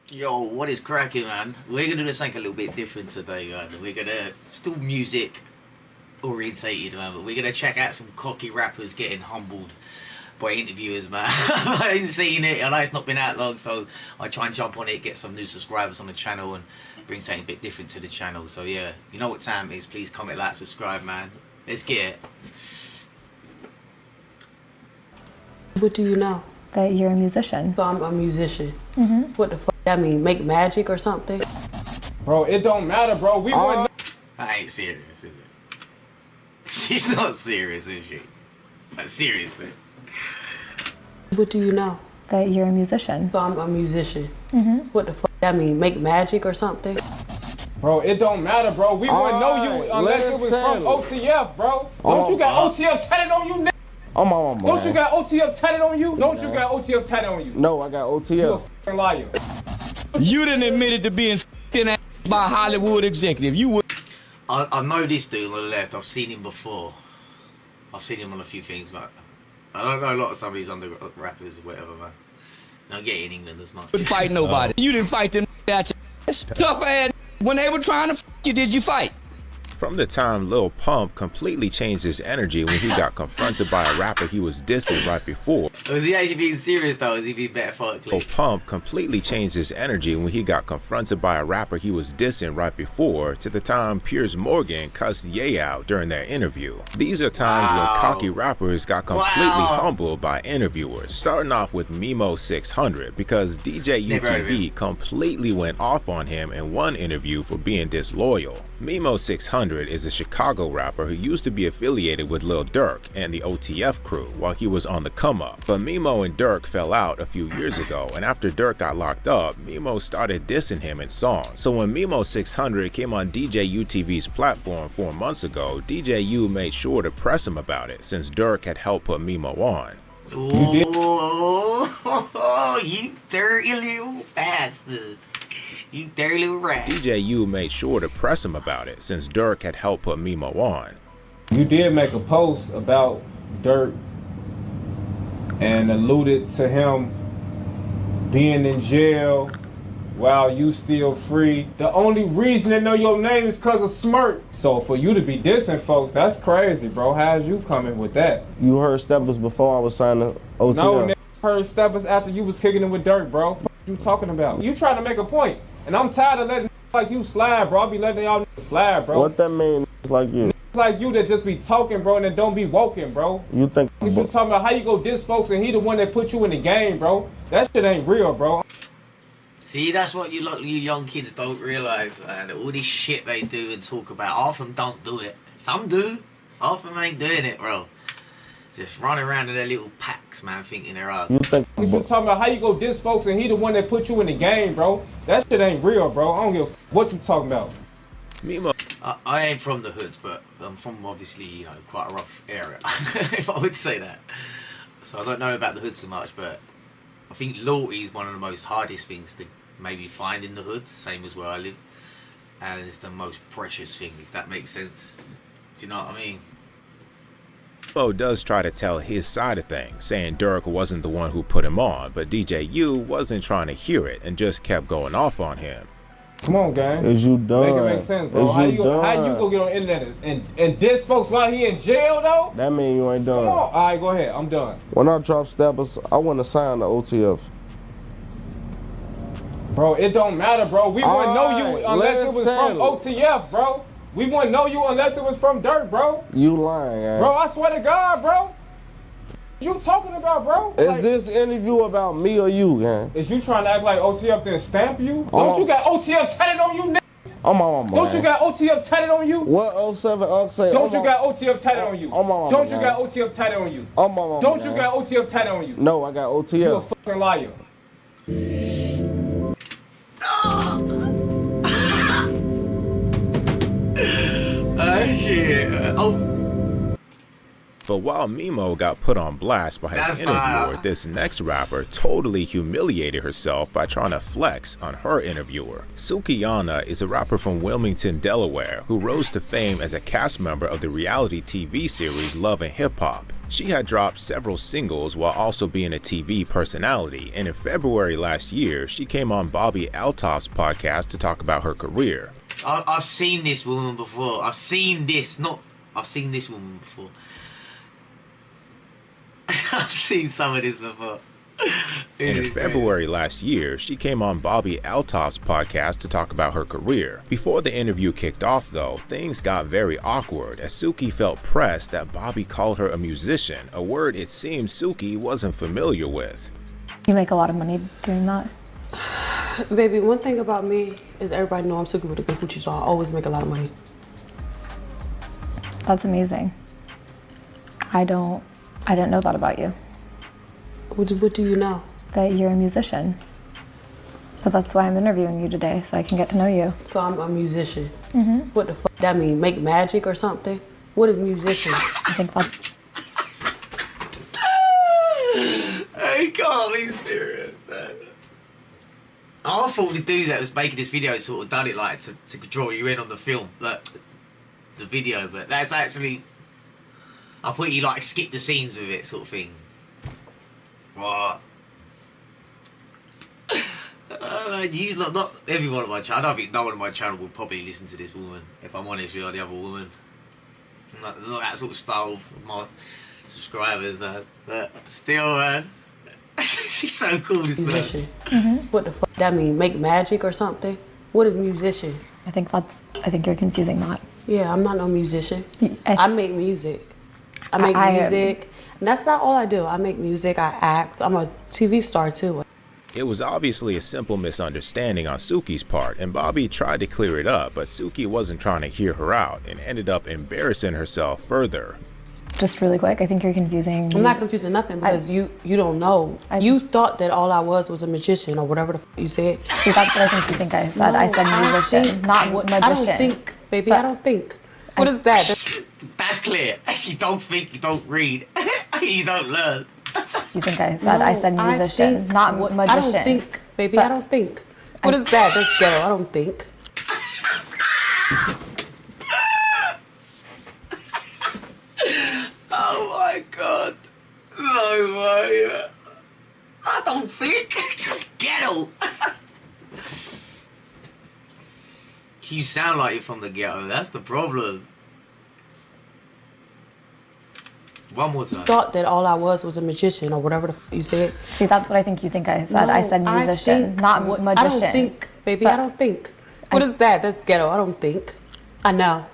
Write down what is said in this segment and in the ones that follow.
Yo, what is cracking, man? We're gonna do this thing a little bit different today, man. We're gonna still music orientated, man, but we're gonna check out some cocky rappers getting humbled by interviewers, man. I ain't seen it. I know it's not been out long, so I try and jump on it, get some new subscribers on the channel, and bring something a bit different to the channel. So yeah, you know what time it is. Please comment, like, subscribe, man. Let's get it. What do you know? That you're a musician. So I'm a musician. What the fuck that mean? Make magic or something? Bro, it don't matter, bro. We wouldn't. I ain't serious, is it? She's not serious, is she? But seriously. What do you know? That you're a musician. So I'm a musician. What the fuck that mean? Make magic or something? Bro, it don't matter, bro. We wouldn't know you unless it was from OTF, bro. Don't you got OTF tatted on you, nigga? I'm on, man. Don't you got OTF tatted on you? Don't you got OTF tatted on you? No, I got OTF. You a f***ing liar. You done admitted to being f***ing by a Hollywood executive. You would. I know this dude on the left. I've seen him before. I've seen him on a few things, but I don't know a lot of some of these under rappers or whatever, man. I don't get it in England as much. Didn't fight nobody. You didn't fight them at your ass. Tough ass. When they were trying to f you, did you fight? From the time Lil Pump completely changed his energy when he got confronted by a rapper he was dissing right before. Was he actually being serious though? Is he being metaphorically? Lil Pump completely changed his energy when he got confronted by a rapper he was dissing right before, to the time Piers Morgan cussed Ye out during their interview. These are times when cocky rappers got completely humbled by interviewers, starting off with Memo 600 because DJ UTV completely went off on him in one interview for being disloyal. Memo 600 is a Chicago rapper who used to be affiliated with Lil Durk and the OTF crew while he was on the come up. But Memo and Durk fell out a few years ago, and after Durk got locked up, Memo started dissing him in songs. So when Memo 600 came on DJ UTV's platform 4 months ago, DJ U made sure to press him about it since Durk had helped put Memo on. Oh, you dirty little bastard. You dirty little rat. DJ U made sure to press him about it since Durk had helped put Memo on. You did make a post about Durk and alluded to him being in jail while you still free. The only reason they know your name is because of Smirk. So for you to be dissing folks, that's crazy, bro. How's you coming with that? You heard Steppers before I was signing OTF. No, nigga, heard Steppers after you was kicking it with Durk, bro. What you talking about? You trying to make a point. And I'm tired of letting like you slide, bro. I be letting y'all slide, bro. What that mean like you? Like you that just be talking, bro, and then don't be woken, bro. You think you talking about how you go diss folks and he the one that put you in the game, bro. That shit ain't real, bro. See, that's what you young kids don't realize, man. All this shit they do and talk about, half of them don't do it. Some do. Half of them ain't doing it, bro. Just running around in their little packs, man, thinking they're out. You talking about how you go diss folks and he the one that put you in the game, bro. That shit ain't real, bro. I don't give a what you talking about. Memo. I ain't from the hood, but I'm from obviously, you know, quite a rough area, if I would say that. So I don't know about the hood so much, but I think loyalty is one of the most hardest things to maybe find in the hood, same as where I live. And it's the most precious thing, if that makes sense. Do you know what I mean? Memo does try to tell his side of things, saying Durk wasn't the one who put him on, but DJ U wasn't trying to hear it and just kept going off on him. Come on, gang. Is you done? Make it make sense, bro. How you go get on the internet and diss folks while he in jail, though? That mean you ain't done. Come on. All right, go ahead. I'm done. When I drop Steppers, I want to sign the OTF. Bro, it don't matter, bro. We wouldn't know you unless it was from OTF, bro. We wouldn't know you unless it was from Durk, bro. You lying, man. Bro, I swear to God, bro. What you talking about, bro? Is this interview about me or you, gang? Is you trying to act like OTF then stamp you? Don't you got OTF tatted on you, nigga? I'm on my Don't you got OTF tatted on you? What 07 Unc say? Don't you got OTF tatted on you? I'm on Don't you got OTF tatted on you? I'm on Don't you got OTF tatted on you? No, I got OTF. You a fucking liar. Shit. Oh. But while Memo got put on blast by his interviewer, this next rapper totally humiliated herself by trying to flex on her interviewer. Sukiyana is a rapper from Wilmington, Delaware, who rose to fame as a cast member of the reality TV series Love and Hip Hop. She had dropped several singles while also being a TV personality, and in February last year, she came on Bobby Altoff's podcast to talk about her career. I've seen this woman before. I've seen this woman before. I've seen some of this before. And in February last year, she came on Bobby Altoff's podcast to talk about her career. Before the interview kicked off, though, things got very awkward as Suki felt pressed that Bobby called her a musician, a word it seemed Suki wasn't familiar with. You make a lot of money doing that? Baby, one thing about me is everybody know I'm Suki with a good coochie, so I always make a lot of money. That's amazing. I didn't know that about you. What do you know? That you're a musician. But that's why I'm interviewing you today, so I can get to know you. So I'm a musician. What the fuck that mean? Make magic or something? What is musician? I think that's... You can't be serious, man. I thought the dude that was making this video sort of done it like to draw you in on the film, like the video, but that's actually... I thought you like skipped the scenes with it, sort of thing. What? Not everyone on my channel. I don't think no one on my channel will probably listen to this woman. If I'm honest with you, the other woman. Not that sort of style of my subscribers, man. But still, man. He's so cool, this musician. What the fuck that mean? Make magic or something? What is musician? I think you're confusing that. Yeah, I'm not no musician. I make music. I make music. And that's not all I do. I make music, I act. I'm a TV star too. It was obviously a simple misunderstanding on Suki's part, and Bobby tried to clear it up, but Suki wasn't trying to hear her out and ended up embarrassing herself further. Just really quick, I think you're confusing... I'm not confusing nothing because you don't know. You thought that all I was a magician or whatever the f you said. See, that's what I think you think I said. No, I said musician, not magician. I don't think, baby, I don't think. What is that? That's clear. You don't think, you don't read, you don't learn. You think I said musician, not magician. I don't think, baby, I don't think. What is that? That's ghetto. I don't think. Oh my god. No way. I don't think. Just ghetto. You sound like you're from the ghetto. That's the problem. One more time. Thought that all I was a magician or whatever the f you said. See, that's what I think you think I said. I said musician, not magician. I don't think, baby, I don't think. What is that? That's ghetto. I don't think. I know.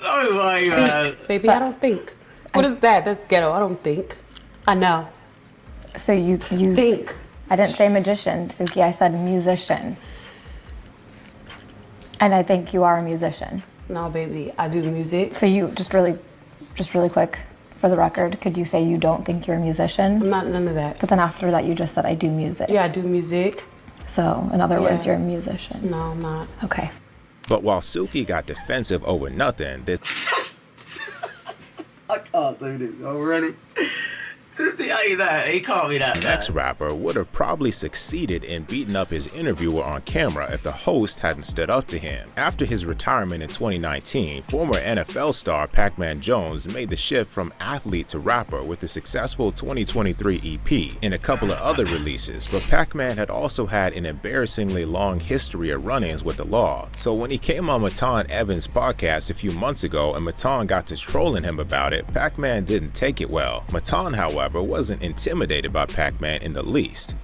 No way, man. Baby, I don't think. What is that? That's ghetto. I don't think. I know. So you think. I didn't say magician, Suki. I said musician. And I think you are a musician. No, baby, I do music. So you just really quick, for the record, could you say you don't think you're a musician? I'm not none of that. But then after that, you just said I do music. Yeah, I do music. So in other words, you're a musician. No, I'm not. Okay. But while Suki got defensive over nothing, this I can't do this already. He can't be that next bad. rapper would have probably succeeded in beating up his interviewer on camera if the host hadn't stood up to him. After his retirement in 2019, former NFL star Pac-Man Jones made the shift from athlete to rapper with the successful 2023 EP and a couple of other releases, but Pac-Man had also had an embarrassingly long history of run-ins with the law. So when he came on Matan Evans' podcast a few months ago and Matan got to trolling him about it, Pac-Man didn't take it well. Matan, however, wasn't intimidated by Pac-Man in the least.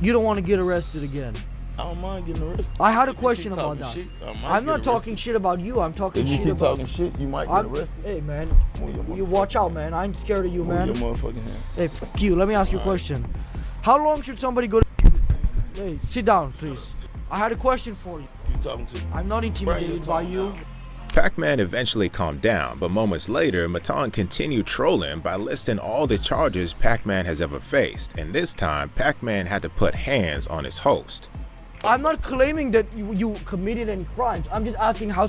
You don't want to get arrested again. I don't mind getting arrested. I had a question about that. I'm not talking shit about you. I'm talking shit about... If you keep talking shit, you might get arrested. Hey, man. You watch out, man. I ain't scared of you, man. Your motherfucking hand. Hey, fuck you. Let me ask you a question. How long should somebody go to... Hey, sit down, please. I had a question for you. You talking to? I'm not intimidated by you. Pac-Man eventually calmed down, but moments later, Matan continued trolling by listing all the charges Pac-Man has ever faced, and this time, Pac-Man had to put hands on his host. I'm not claiming that you committed any crimes. I'm just asking how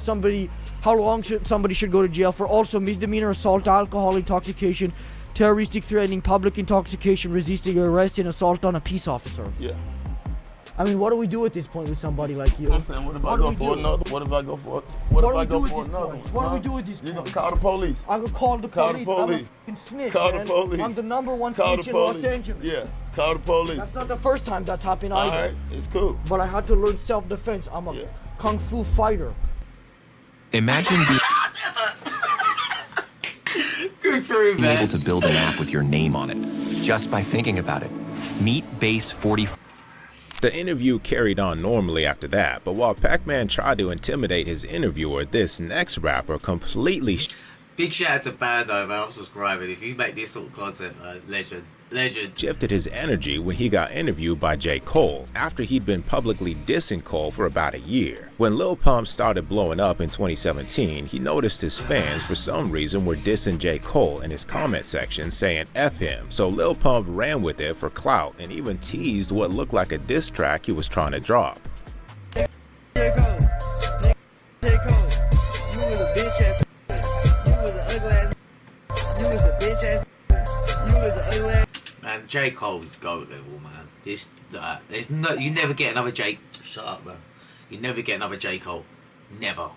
long somebody should go to jail for also misdemeanor assault, alcohol intoxication, terroristic threatening, public intoxication, resisting arrest, and assault on a peace officer. Yeah. I mean, what do we do at this point with somebody like you? I'm saying, what if I go for another? What if I go for? What if I go for another? What do we do with this? You gonna call the police? I'm gonna call the police. Call the police. I'm a fucking snitch, Call man. the police. I'm the #1 Call the snitch in Los police. Angeles. Yeah, call the police. That's not the first time that's happened All either. right, it's cool. But I had to learn self-defense. I'm a kung fu fighter. Imagine being Good for him, man. able to build an app with your name on it just by thinking about it. Meet Base 44. The interview carried on normally after that, but while Pac-Man tried to intimidate his interviewer, this next rapper completely Big shout out to Bando, man. I'm subscribing. If you make this sort of content, legend. shifted his energy when he got interviewed by J. Cole after he'd been publicly dissing Cole for about a year. When Lil Pump started blowing up in 2017, he noticed his fans for some reason were dissing J. Cole in his comment section saying F him, so Lil Pump ran with it for clout and even teased what looked like a diss track he was trying to drop. Man, J. Cole's GOAT level, man. There's no, you never get another J. Shut up, man. You never get another J. Cole. Never.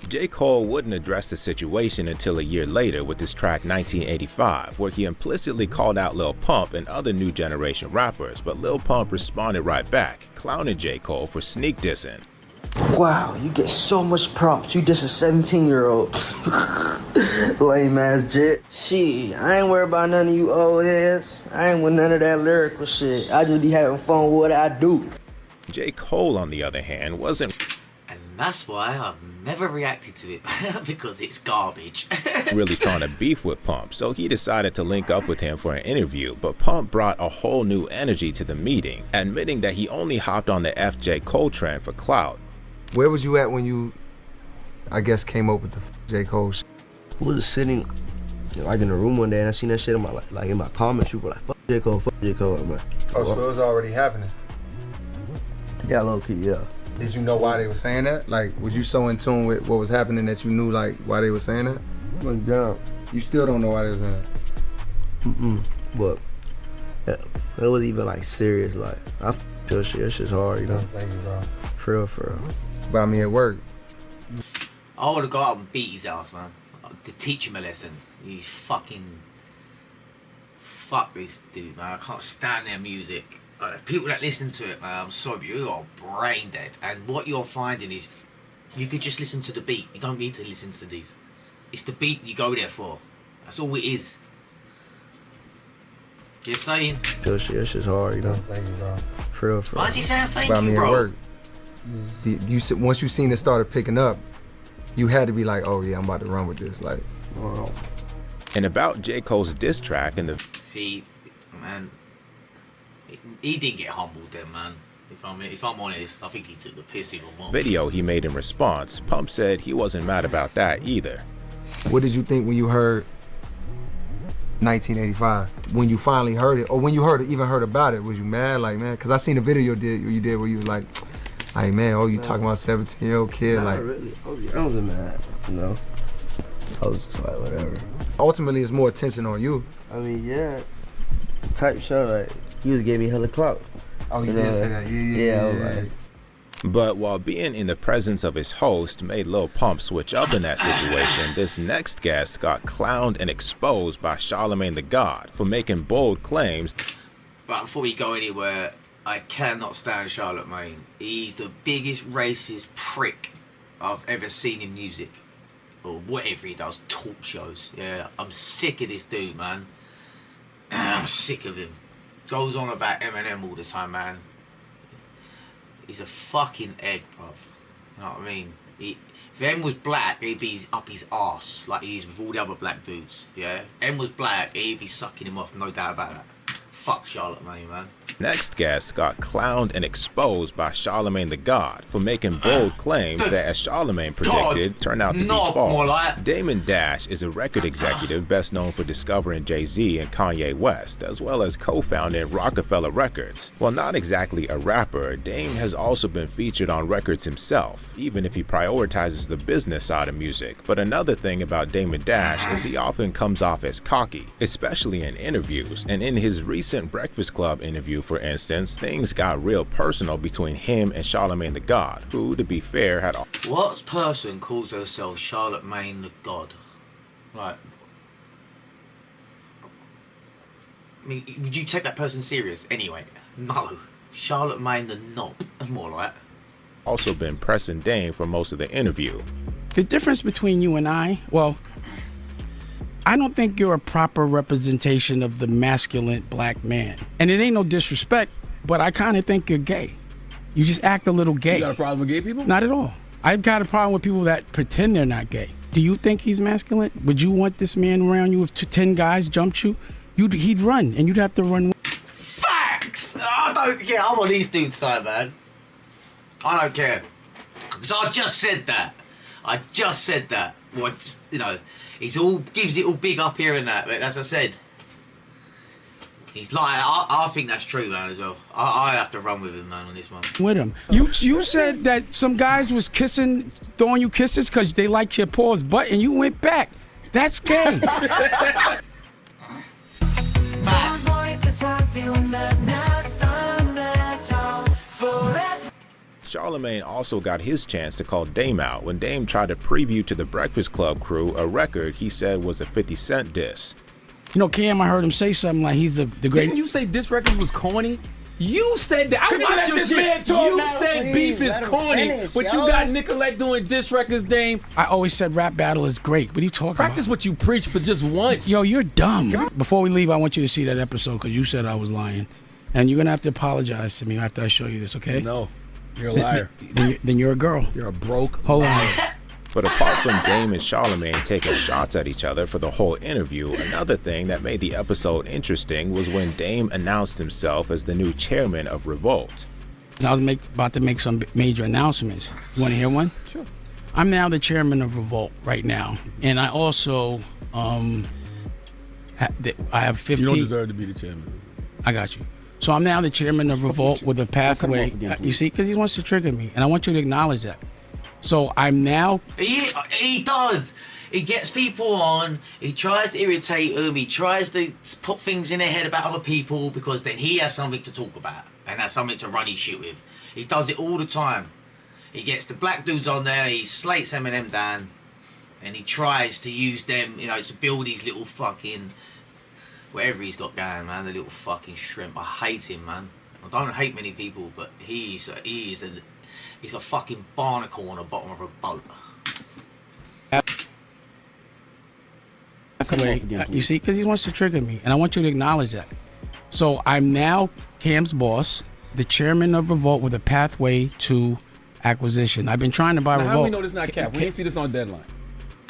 J. Cole wouldn't address the situation until a year later with his track 1985, where he implicitly called out Lil Pump and other new generation rappers, but Lil Pump responded right back, clowning J. Cole for sneak dissing. Wow, you get so much props. You just a 17-year-old. Lame ass jet. Shit, I ain't worried about none of you old heads. I ain't with none of that lyrical shit. I just be having fun with what I do. J. Cole, on the other hand, wasn't And that's why I've never reacted to it, because it's garbage. really trying to beef with Pump, so he decided to link up with him for an interview, but Pump brought a whole new energy to the meeting, admitting that he only hopped on the FJ Cole trend for clout. Where was you at when you, I guess, came up with the J. Cole shit? I was sitting like in the room one day and I seen that shit in my like in my comments. People were like, fuck J. Cole, fuck J. Cole. I'm like, oh, so it was already happening? Yeah, low key, yeah. Did you know why they were saying that? Like, was you so in tune with what was happening that you knew like why they were saying that? Like, damn. You still don't know why they were saying that? But yeah, it was even like serious. Like, I feel shit. That shit's hard, you know. Thank you, bro. For real, for real. But I mean, it worked. I would have got up and beat his ass, man. To teach him a lesson. He's fucking... Fuck this dude, man. I can't stand their music. People that listen to it, man, I'm sorry, but you are brain dead. And what you're finding is, you could just listen to the beat. You don't need to listen to these. It's the beat you go there for. That's all it is. Just saying. Feel shit. That shit's hard, you know. Thank you, bro. For real, for real. Why is he saying thank But I you, mean, bro? it worked. Once you seen it started picking up, you had to be like, oh yeah, I'm about to run with this. Like, Wow. And about J. Cole's diss track and the See, man, he didn't get humbled then, man. If I'm honest, I think he took the piss even more. video he made in response, Pump said he wasn't mad about that either. what did you think when you heard 1985? When you finally heard it, or when you even heard about it, was you mad? Like, man, because I seen a video you did where you was like, man, oh, you talking about 17-year-old kid? Not like, really. I wasn't mad, you know. I was just like, whatever. Ultimately, it's more attention on you. I mean, yeah. Type show, like, you just gave me hella clout. Oh, you did say that. Yeah, I was like. But while being in the presence of his host made Lil Pump switch up in that situation, this next guest got clowned and exposed by Charlemagne the God for making bold claims. But before we go anywhere, I cannot stand Charlemagne. He's the biggest racist prick I've ever seen in music. Or whatever he does, talk shows. Yeah, I'm sick of this dude, man. I'm sick of him. Goes on about Eminem all the time, man. He's a fucking egg, bruv. You know what I mean? If M was black, he'd be up his arse like he is with all the other black dudes. Yeah? If M was black, he'd be sucking him off, no doubt about that. Fuck Charlemagne, man. Next guest got clowned and exposed by Charlemagne the God for making bold claims that, as Charlemagne predicted, turned out to be false. Damon Dash is a record executive best known for discovering Jay-Z and Kanye West, as well as co-founding Rockefeller Records. While not exactly a rapper, Dame has also been featured on records himself, even if he prioritizes the business side of music. But another thing about Damon Dash is he often comes off as cocky, especially in interviews, and in his recent Breakfast Club interview, for instance, things got real personal between him and Charlemagne the God, who, to be fair, had... What person calls herself Charlemagne the God? Like... I mean, would you take that person serious anyway? No. Charlemagne the Knob, more like. Also been pressing Dame for most of the interview. The difference between you and I, well, I don't think you're a proper representation of the masculine black man. And it ain't no disrespect, but I kind of think you're gay. You just act a little gay. You got a problem with gay people? Not at all. I've got a problem with people that pretend they're not gay. Do you think he's masculine? Would you want this man around you if 10 guys jumped you? He'd run, and you'd have to run. Facts! I don't care. I'm on these dudes' side, man. I don't care. Because I just said that. What, you know, he's all gives it all big up here and that, but as I said, he's lying. I think that's true, man, as well. I have to run with him, man, on this one. With him. You said that some guys was throwing you kisses because they liked your Paul's butt, and you went back. That's gay. Charlemagne also got his chance to call Dame out when Dame tried to preview to the Breakfast Club crew a record he said was a 50 Cent diss. You know, Cam, I heard him say something like he's the great... Didn't you say this record was corny? You said that. I watched your shit. You said beef is corny, but you got Nicolette doing diss records, Dame. I always said rap battle is great. What are you talking about? Practice what you preach for just once. Yo, you're dumb. Before we leave, I want you to see that episode because you said I was lying. And you're going to have to apologize to me after I show you this, okay? No. You're a liar. Then you're a girl. You're a broke. Hold on. But apart from Dame and Charlemagne taking shots at each other for the whole interview, another thing that made the episode interesting was when Dame announced himself as the new chairman of Revolt. I was about to make some major announcements. You want to hear one? Sure. I'm now the chairman of Revolt right now, and I also I have 15. You don't deserve to be the chairman. I got you. So I'm now the chairman of Revolt with a pathway. You see, because he wants to trigger me, and I want you to acknowledge that. So I'm now... He does. He gets people on. He tries to irritate them. He tries to put things in their head about other people because then he has something to talk about and has something to run his shit with. He does it all the time. He gets the black dudes on there. He slates Eminem down. And he tries to use them, you know, to build his little fucking... whatever he's got going, man. The little fucking shrimp. I hate him, man. I don't hate many people, but he's a fucking barnacle on the bottom of a boat. You see, because he wants to trigger me, and I want you to acknowledge that. So I'm now Cam's boss, the chairman of Revolt with a pathway to acquisition. I've been trying to buy Revolt. How do we know this is not cap? We didn't see this on deadline.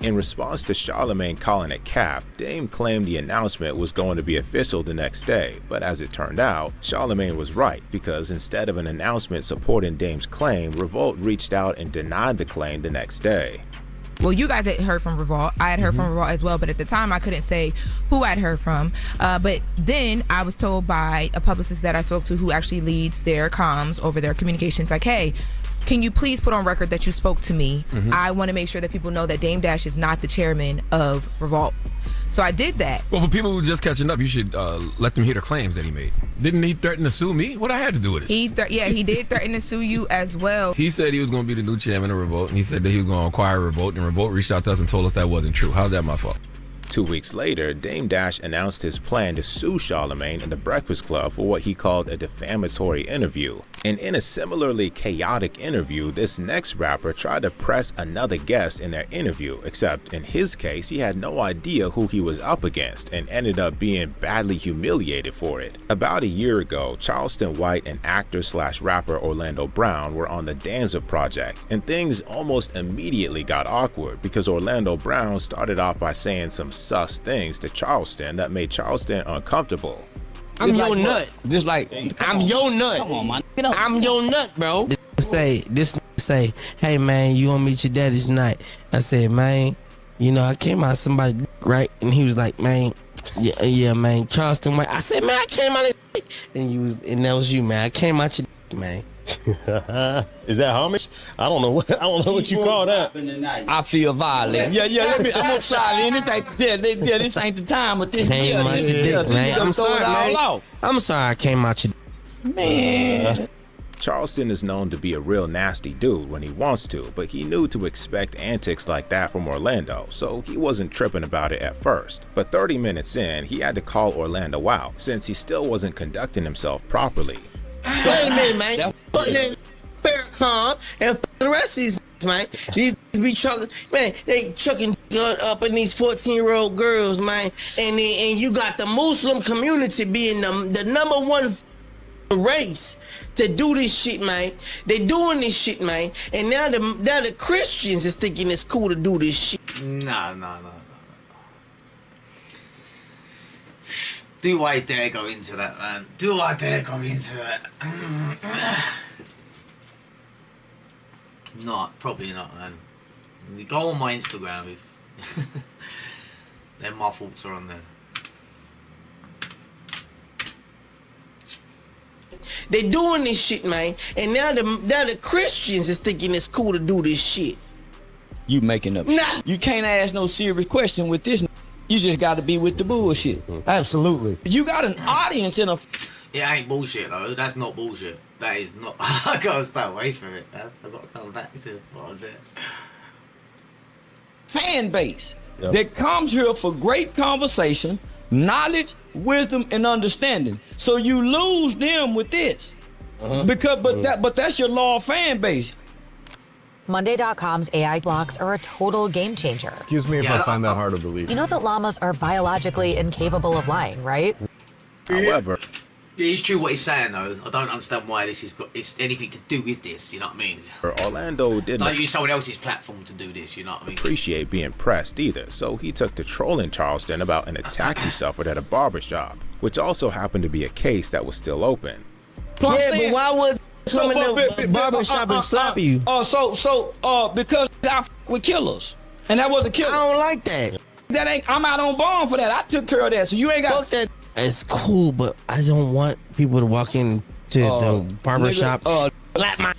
In response to Charlemagne calling it cap, Dame claimed the announcement was going to be official the next day, but as it turned out, Charlemagne was right because instead of an announcement supporting Dame's claim, Revolt reached out and denied the claim the next day. Well, you guys had heard from Revolt. I had heard from Revolt as well, but at the time I couldn't say who I'd heard from. But then I was told by a publicist that I spoke to who actually leads their comms over their communications, like, hey, can you please put on record that you spoke to me? I want to make sure that people know that Dame Dash is not the chairman of Revolt. So I did that. Well, for people who are just catching up, you should let them hear the claims that he made. Didn't he threaten to sue me? What I had to do with it? He did threaten to sue you as well. He said he was going to be the new chairman of Revolt, and he said that he was going to acquire Revolt, and Revolt reached out to us and told us that wasn't true. How's that my fault? 2 weeks later, Dame Dash announced his plan to sue Charlemagne in the Breakfast Club for what he called a defamatory interview. And in a similarly chaotic interview, this next rapper tried to press another guest in their interview, except in his case, he had no idea who he was up against and ended up being badly humiliated for it. About a year ago, Charleston White and actor/rapper Orlando Brown were on the Danza project, and things almost immediately got awkward because Orlando Brown started off by saying some sus things to Charleston that made Charleston uncomfortable. I'm your nut. Just like, I'm your nut. Come on, man. I'm your nut, bro. This say, hey man, you gonna meet your daddy tonight? I said, man, you know, I came out somebody right, and he was like, man, yeah, man, Charleston White. I said, man, I came out and that was you, man. I came out your man. Is that homage? I don't know what you call that. I feel violent. Yeah, I'm gonna slide in. This ain't the time with this. Came out your dick, man. I'm sorry, man. I'm sorry I came out your man. Charleston is known to be a real nasty dude when he wants to, but he knew to expect antics like that from Orlando, so he wasn't tripping about it at first. But 30 minutes in, he had to call Orlando out, since he still wasn't conducting himself properly. Wait a minute, man. Fucking in Farrakhan and the rest of these man. These be chucking, man, they chucking up in these 14-year-old girls, man. And you got the Muslim community being the number one race to do this shit, man. They doing this shit, man. And now the Christians is thinking it's cool to do this shit. No. Do I dare go into that, man? Do I dare go into that? Probably not, man. You go on my Instagram if then my thoughts are on there. They doing this shit, man. And now the Christians is thinking it's cool to do this shit. You making up shit. You can't ask no serious question with this. You just got to be with the bullshit. Absolutely. You got an audience in a... It ain't bullshit though. That's not bullshit. That is not. I gotta stay away from it, man. I gotta come back to what I did. Fan base that comes here for great conversation, knowledge, wisdom, and understanding. So you lose them with this, but that's your loyal fan base. Monday.com's AI blocks are a total game changer. Excuse me if I find that hard to believe. You know that llamas are biologically incapable of lying, right? However, it's true what he's saying though. I don't understand why this has got anything to do with this. You know what I mean? Orlando didn't Don't use someone else's platform to do this. You know what I mean? appreciate being pressed either, so he took to trolling Charleston about an attack he suffered at a barbershop, which also happened to be a case that was still open. Yeah, but why would come in the barbershop and slap you? Because I with killers, and that was a killer. I don't like that. That ain't. I'm out on bond for that. I took care of that, so you ain't got. Fuck that. It's cool, but I don't want people to walk into the barbershop. Slap my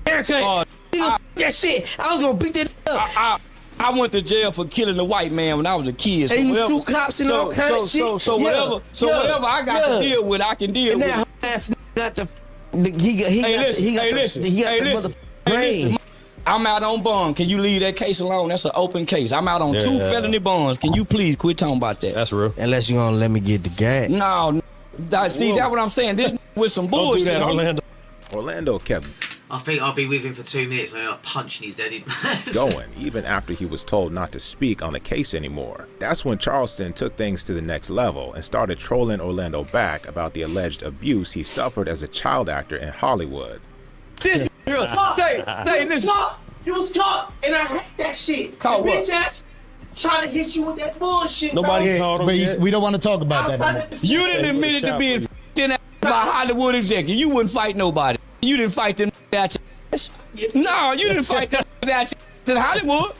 haircut. That shit. I was gonna beat that up. I went to jail for killing a white man when I was a kid. So and you whatever, threw cops and all kind of shit. Whatever I got to deal with, I can deal with. And that ass got the motherfucking brain. I'm out on bond. Can you leave that case alone? That's an open case. I'm out on 2 felony bonds. Can you please quit talking about that? That's real. Unless you gonna let me get the gas. No. See, that's what I'm saying. This with some bullshit. Don't do that, Orlando kept I think I'll be with him for 2 minutes and I'm punching his head in. going, even after he was told not to speak on the case anymore. That's when Charleston took things to the next level and started trolling Orlando back about the alleged abuse he suffered as a child actor in Hollywood. This listen. You was taught, and I hate that shit. Call what? Bitch ass trying to hit you with that bullshit. Nobody called him. But we don't want to talk about that anymore. You didn't admit it to being in that by Hollywood executive. You wouldn't fight nobody. You didn't fight them that ass. No, you didn't fight that ass in Hollywood.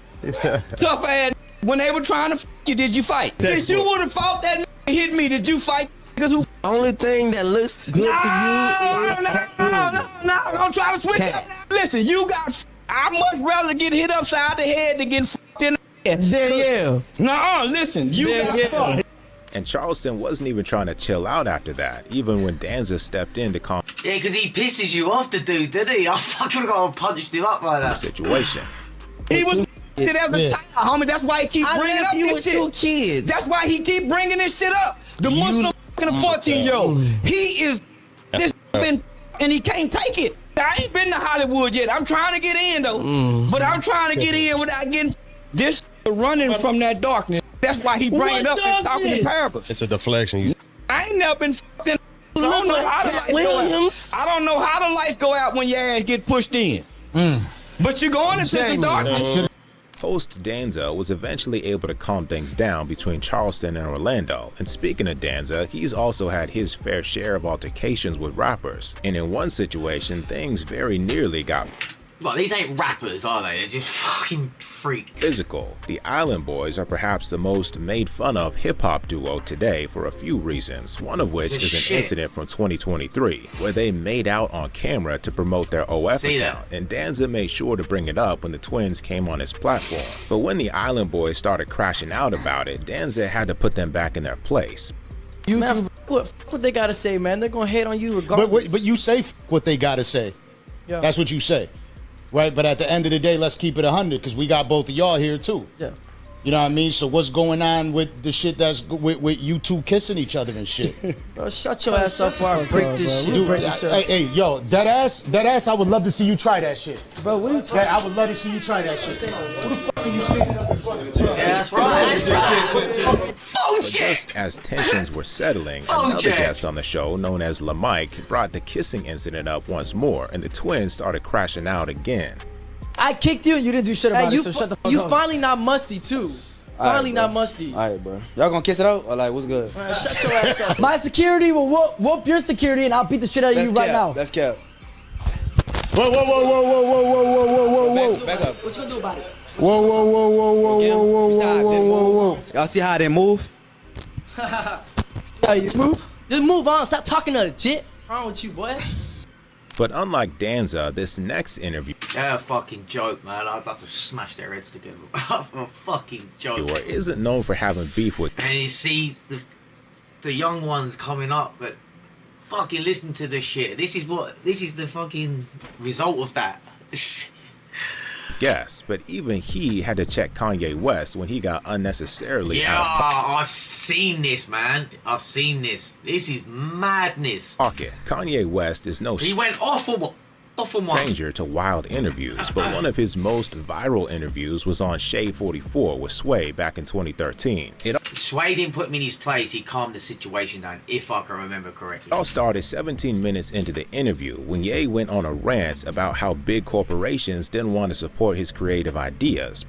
Tough ass. When they were trying to you, did you fight? If you would have fought that hit me, did you fight? Who? Only thing that looks good to you is no, don't try to switch up. Listen, you got. I'd much rather get hit upside the head than get fucked in the head. Yeah. No, listen, you got. And Charleston wasn't even trying to chill out after that, even when Danza stepped in to calm Yeah, because he pisses you off, the dude, didn't he? I fucking got punched him up like the that. situation. He was as a child, homie. That's why he keep bringing up this shit. Kids. That's why he keep bringing this shit up. The Muslim fucking 14-year-old. He is this and he can't take it. I ain't been to Hollywood yet. I'm trying to get in though, but I'm trying to get in without getting this running from that darkness. That's why he bringing up and talking in parables. It's a deflection. I ain't never been fucking. I don't know how the lights go out. I don't know how the lights go out when your ass get pushed in. But you're going into the darkness. Host Danza was eventually able to calm things down between Charleston and Orlando. And speaking of Danza, he's also had his fair share of altercations with rappers. And in one situation, things very nearly got Like, these ain't rappers, are they? They're just fucking freaks. Physical. The Island Boys are perhaps the most made fun of hip-hop duo today for a few reasons, one of which is an incident from 2023 where they made out on camera to promote their OF account, and Danza made sure to bring it up when the twins came on his platform. But when the Island Boys started crashing out about it, Danza had to put them back in their place. Man, what they gotta say, man? They're gonna hate on you regardless. But you say what they gotta say. Yeah. That's what you say. Right, but at the end of the day, let's keep it 100 because we got both of y'all here too. Yeah. You know what I mean? So what's going on with the shit that's with you two kissing each other and shit? Bro, shut your ass up before I break this shit. Dude, hey, yo, that ass, I would love to see you try that shit. Bro, what are you talking I would love to see you try that shit. Who the fuck are you standing up in front of? Yeah, that's right. But just as tensions were settling, another guest on the show, known as LaMike, brought the kissing incident up once more, and the twins started crashing out again. I kicked you and you didn't do shit about Hey, it, so shut the fuck up. You finally not musty too. Finally not musty. All right, bro. Y'all gonna kiss it out or like what's good? Man, shut your ass up. My security will whoop your security and I'll beat the shit out of you right now. That's cap. Whoa, whoa, whoa, whoa, whoa, whoa, whoa, whoa, whoa, whoa. Back up. What you gonna do about it? Whoa, whoa, whoa, whoa, whoa, whoa, whoa, whoa, whoa, whoa. Y'all see how they move? Just move. Just move on. Stop talking to legit. What's wrong with you, boy? But unlike Danza, this next interview They're a fucking joke, man. I'd love to smash their heads together. A fucking joke. isn't known for having beef with. And he sees the young ones coming up, but fucking listen to this shit. This is the fucking result of that. Yes, but even he had to check Kanye West when he got unnecessarily Yeah, out of I've seen this, man. I've seen this. This is madness. pocket. Kanye West is no He went off on one. stranger to wild interviews, but one of his most viral interviews was on Shade 44 with Sway back in 2013. Sway didn't put me in his place. He calmed the situation down, if I can remember correctly. It all started 17 minutes into the interview when Ye went on a rant about how big corporations didn't want to support his creative ideas.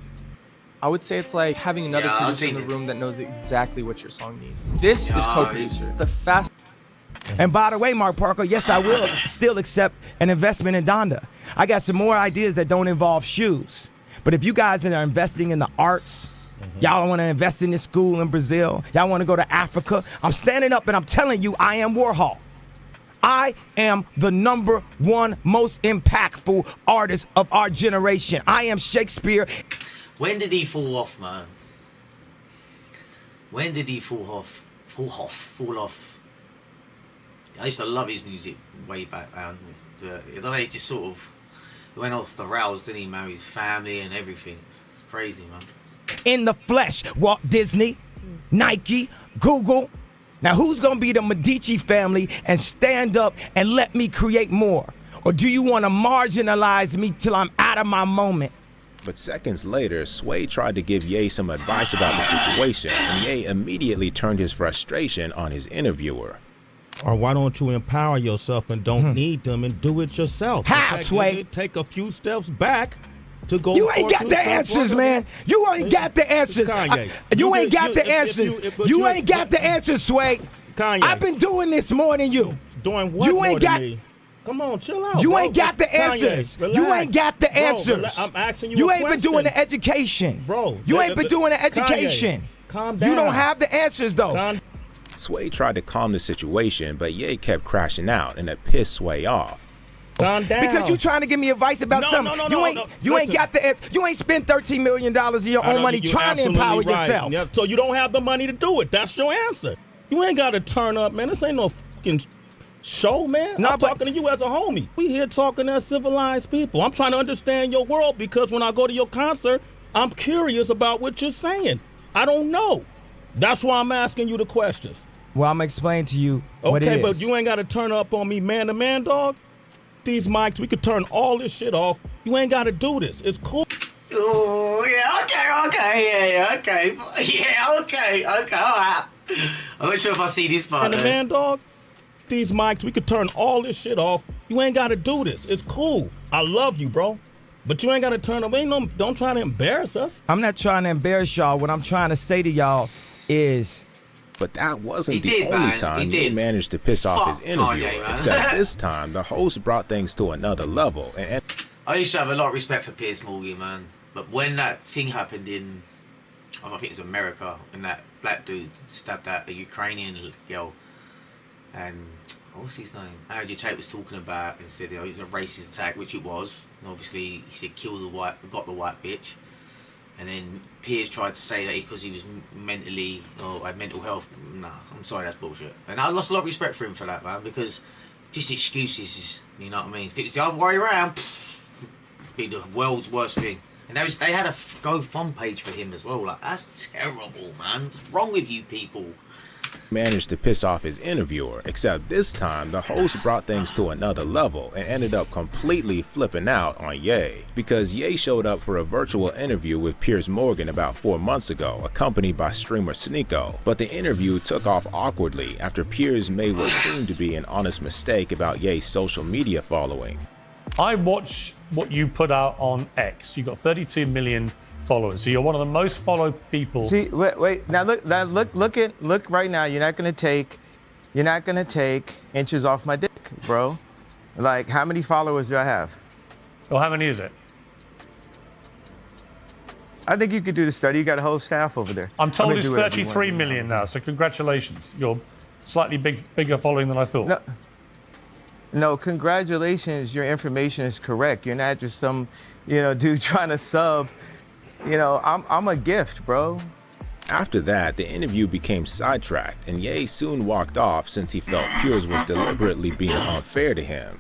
I would say it's like having another producer in the room that knows exactly what your song needs. This is co-producer. The fast. And by the way, Mark Parker, yes, I will still accept an investment in Donda. I got some more ideas that don't involve shoes. But if you guys are investing in the arts, y'all want to invest in this school in Brazil, y'all want to go to Africa, I'm standing up and I'm telling you, I am Warhol. I am the #1 most impactful artist of our generation. I am Shakespeare. When did he fall off, man? When did he fall off? Fall off. I used to love his music way back then. But I don't know, he just sort of went off the rails, didn't he, man? His family and everything. It's crazy, man. In the flesh, Walt Disney, Nike, Google. Now who's gonna be the Medici family and stand up and let me create more? Or do you wanna marginalize me till I'm out of my moment? But seconds later, Sway tried to give Ye some advice about the situation, and Ye immediately turned his frustration on his interviewer. Or why don't you empower yourself and don't need them and do it yourself? How, Sway? Take a few steps back to go. You ain't got the answers, man. You ain't got the answers. Kanye. You ain't got the answers. You ain't got the answers, Sway. Kanye. I've been doing this more than you. Doing what You more ain't than got. me? Come on, chill out. You bro. ain't got the Kanye, answers. relax. You ain't got the Bro, answers. I'm asking you. You a ain't been doing question. the education. Bro. You ain't been doing the education. Kanye, calm down. You don't have the answers, though. Sway tried to calm the situation, but Ye kept crashing out, and it pissed Sway off. Calm down. Because you trying to give me advice about something. You ain't got the answer. You ain't spent $13 million of your own money trying to empower yourself. Yeah, so you don't have the money to do it. That's your answer. You ain't got to turn up, man. This ain't no fucking show, man. I'm talking to you as a homie. We here talking as civilized people. I'm trying to understand your world because when I go to your concert, I'm curious about what you're saying. I don't know. That's why I'm asking you the questions. Well, I'm explaining to you what it Okay, is. but you ain't got to turn up on me man to man, dog. These mics, we could turn all this shit off. You ain't got to do this. It's cool. Oh, yeah, okay, all right. I'm not sure if I see this part. And the man, dog, these mics, we could turn all this shit off. You ain't got to do this. It's cool. I love you, bro. But you ain't got to turn away. No, don't try to embarrass us. I'm not trying to embarrass y'all. What I'm trying to say to y'all is... But that wasn't the only time he managed to piss off his interviewer. Except this time, the host brought things to another level. And I used to have a lot of respect for Piers Morgan, man. But when that thing happened in, I think it was America, when that black dude stabbed out a Ukrainian girl, and what's his name? Andrew Tate was talking about and said, you know, it was a racist attack, which it was. And obviously, he said kill the white, got the white bitch. And then Piers tried to say that because he was mentally, or had mental health. Nah, I'm sorry, that's bullshit. And I lost a lot of respect for him for that, man, because just excuses, you know what I mean? If it was the other way around, it'd be the world's worst thing. And they had a GoFundMe page for him as well. Like, that's terrible, man. What's wrong with you people? managed to piss off his interviewer, except this time the host brought things to another level and ended up completely flipping out on Ye, because Ye showed up for a virtual interview with Piers Morgan about 4 months ago, accompanied by streamer Sneeko, but the interview took off awkwardly after Piers made what seemed to be an honest mistake about Ye's social media following. I watch what you put out on X. You've got 32 million followers, so you're one of the most followed people. See, wait. Now look right now. You're not gonna take inches off my dick, bro. Like, how many followers do I have? Well, how many is it? I think you could do the study. You got a whole staff over there. I'm told it's 33 million now, so congratulations. You're slightly bigger following than I thought. No, congratulations. Your information is correct. You're not just some, dude trying to sub. I'm a gift, bro. After that, the interview became sidetracked, and Ye soon walked off since he felt Piers was deliberately being unfair to him.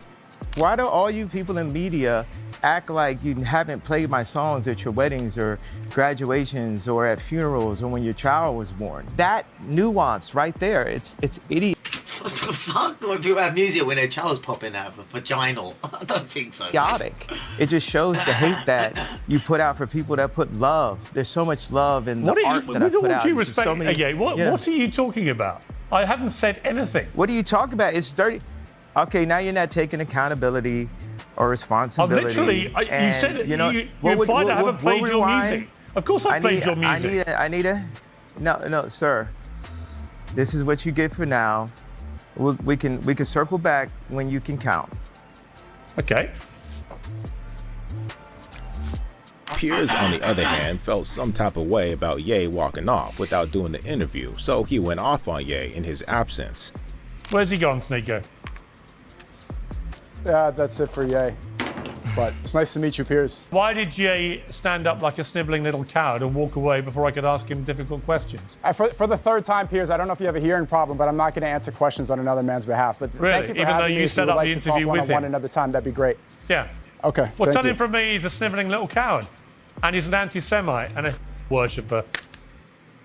Why do all you people in media act like you haven't played my songs at your weddings or graduations or at funerals or when your child was born? That nuance right there, it's idiot. What the fuck? When people have music when their child's popping out of a vaginal? I don't think so. Chaotic. It just shows the hate that you put out for people that put love. There's so much love in the art that I put out. What are you talking about? I haven't said anything. What are you talking about? It's 30. Okay, now you're not taking accountability or responsibility. You said you implied I haven't played your music. Of course I played your music. No, sir. This is what you get for now. We can circle back when you can count. Okay. Piers, on the other hand, felt some type of way about Ye walking off without doing the interview, so he went off on Ye in his absence. Where's he gone, Sneeko? Yeah, that's it for Ye. But it's nice to meet you, Piers. Why did Ye stand up like a sniveling little coward and walk away before I could ask him difficult questions? For the third time, Piers, I don't know if you have a hearing problem, but I'm not going to answer questions on another man's behalf. But really? Thank you for Even though having you me. set up the interview with him? Another time, that'd be great. Yeah. Okay. Well, thank tell you. him from me he's a sniveling little coward. And he's an anti-Semite and a worshipper.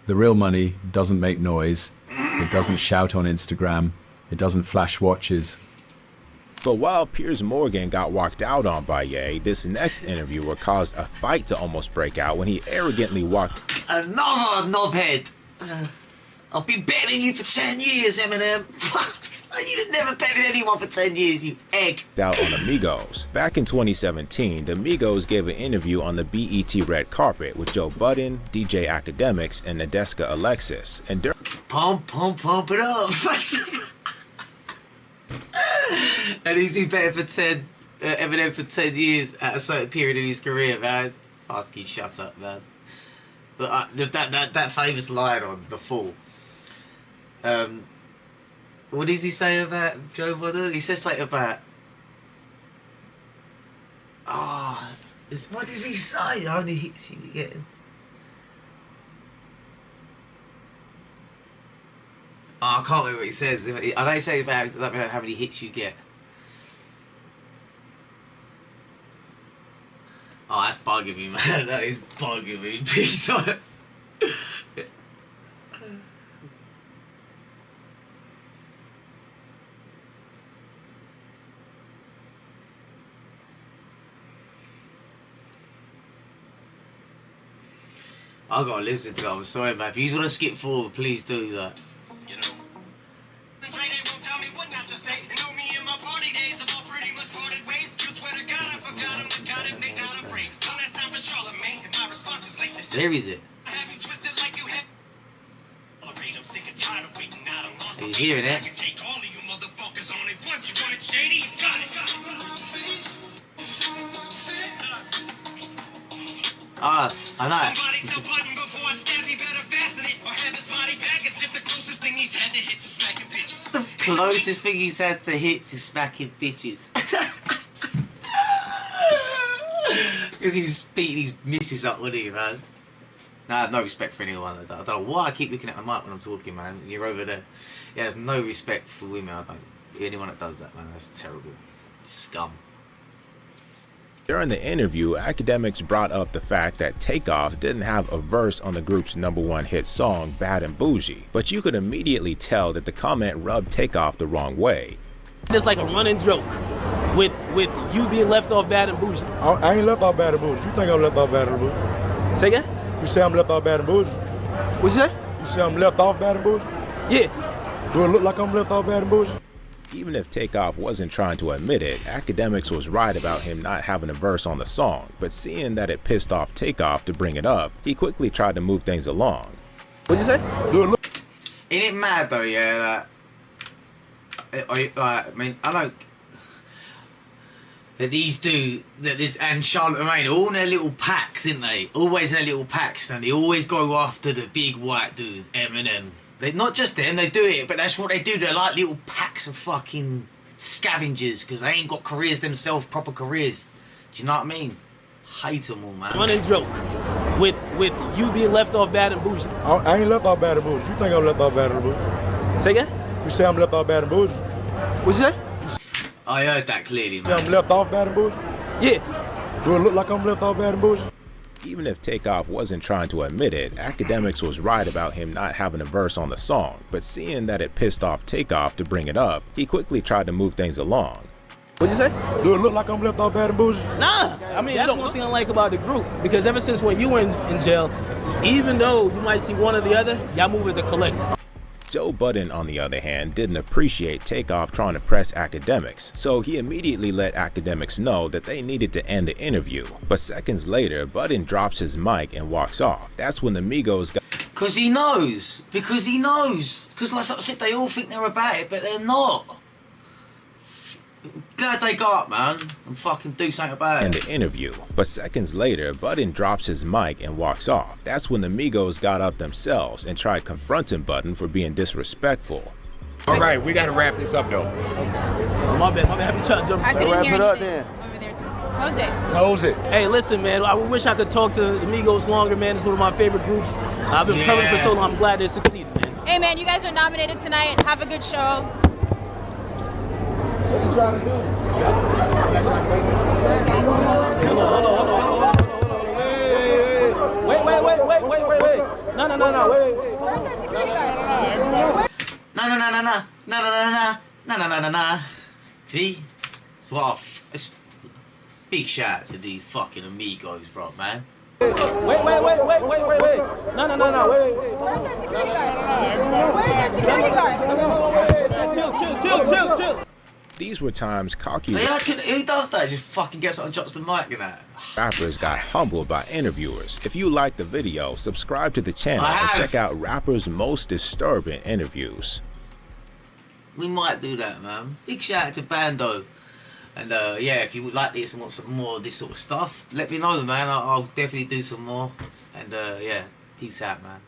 The real money doesn't make noise. It doesn't shout on Instagram. It doesn't flash watches. But while Piers Morgan got walked out on by Ye, this next interviewer caused a fight to almost break out when he arrogantly walked Another knobhead. I've been betting you for 10 years, Eminem. You've never betted anyone for 10 years, you egg. out on Amigos. Back in 2017, the Amigos gave an interview on the BET red carpet with Joe Budden, DJ Academics, and Nadeska Alexis. And pump it up. And he's been betting for Eminem for 10 years at a certain period in his career, man. Fucking shut up, man. But that famous line on The Fall. What does he say about Joe Budden? He says something about... what does he say? Only hits you getting... I can't remember what he says. I don't say about how many hits you get. Oh, that's bugging me, man. That is bugging me. Peace on it. I gotta listen to it. I'm sorry, man. If you want to skip forward, please do that. Where is it? Are you hearing it? Ah, I know. The closest thing he's had to hits is smacking bitches. Because he's beating his missus up, wouldn't he, man? Nah, I have no respect for anyone. I don't know why I keep looking at the mic when I'm talking, man. You're over there. He has no respect for women. I don't. Anyone that does that, man, that's terrible. Scum. During the interview, academics brought up the fact that Takeoff didn't have a verse on the group's #1 hit song, Bad and Bougie, but you could immediately tell that the comment rubbed Takeoff the wrong way. It's like a running joke with you being left off Bad and Bougie. I ain't left off Bad and Bougie. You think I'm left off Bad and Bougie? Say again? You say I'm left off Bad and Bougie? What you say? You say I'm left off Bad and Bougie? Yeah. Do it look like I'm left off Bad and Bougie? Even if Takeoff wasn't trying to admit it, Academics was right about him not having a verse on the song, but seeing that it pissed off Takeoff to bring it up, he quickly tried to move things along. What'd you say? Ain't it mad though, yeah? I mean, I don't. That these do, that this and Charlotte Maine, all in their little packs, isn't they? Always in their little packs, and they always go after the big white dude, Eminem. They, not just them, they do it, but that's what they do. They're like little packs of fucking scavengers because they ain't got careers themselves, proper careers. Do you know what I mean? Hate them all, man. Running joke with you being left off Bad and Bougie. I ain't left off Bad and Bougie. You think I'm left off Bad and Bougie? Say again? You say I'm left off Bad and Bougie? What you say? I heard that clearly, man. You say I'm left off Bad and Bougie? Yeah. Do it look like I'm left off Bad and Bougie? Even if Takeoff wasn't trying to admit it, Academics was right about him not having a verse on the song, but seeing that it pissed off Takeoff to bring it up, he quickly tried to move things along. What'd you say? Do it look like I'm left off Bad and Bougie? Nah, I mean, that's one thing I like about the group, because ever since when you were in jail, even though you might see one or the other, y'all move as a collective. Joe Budden, on the other hand, didn't appreciate Takeoff trying to press Academics, so he immediately let Academics know that they needed to end the interview. But seconds later, Budden drops his mic and walks off. That's when the Migos got... Because he knows. Because he knows. Because like I said, they all think they're about it, but they're not. Glad they got up, man, and fucking do something about it. In the interview. But seconds later, Budden drops his mic and walks off. That's when the Migos got up themselves and tried confronting Budden for being disrespectful. All right, we gotta wrap this up though. Oh, my bad, I be trying to jump. I couldn't wrap it up then. Over there too. Close it. Close it. Hey, listen, man, I wish I could talk to the Migos longer, man. It's one of my favorite groups. I've been covering for so long. I'm glad they succeeded, man. Hey, man, you guys are nominated tonight. Have a good show. What are you trying to do? Hold on. Wait. No, wait. Where's the security guard? No. See? It's big shout out to these fucking amigos, bro, man. Wait. No, wait. Where's the security guard? Where's the security guard? Chill. These were times cocky Who does that? Just fucking gets up and drops the mic and that. rappers got humbled by interviewers. If you liked the video, subscribe to the channel and check out rappers' most disturbing interviews. We might do that, man. Big shout out to Bando. And yeah, if you would like this and want some more of this sort of stuff, let me know, man. I'll definitely do some more. And yeah, peace out, man.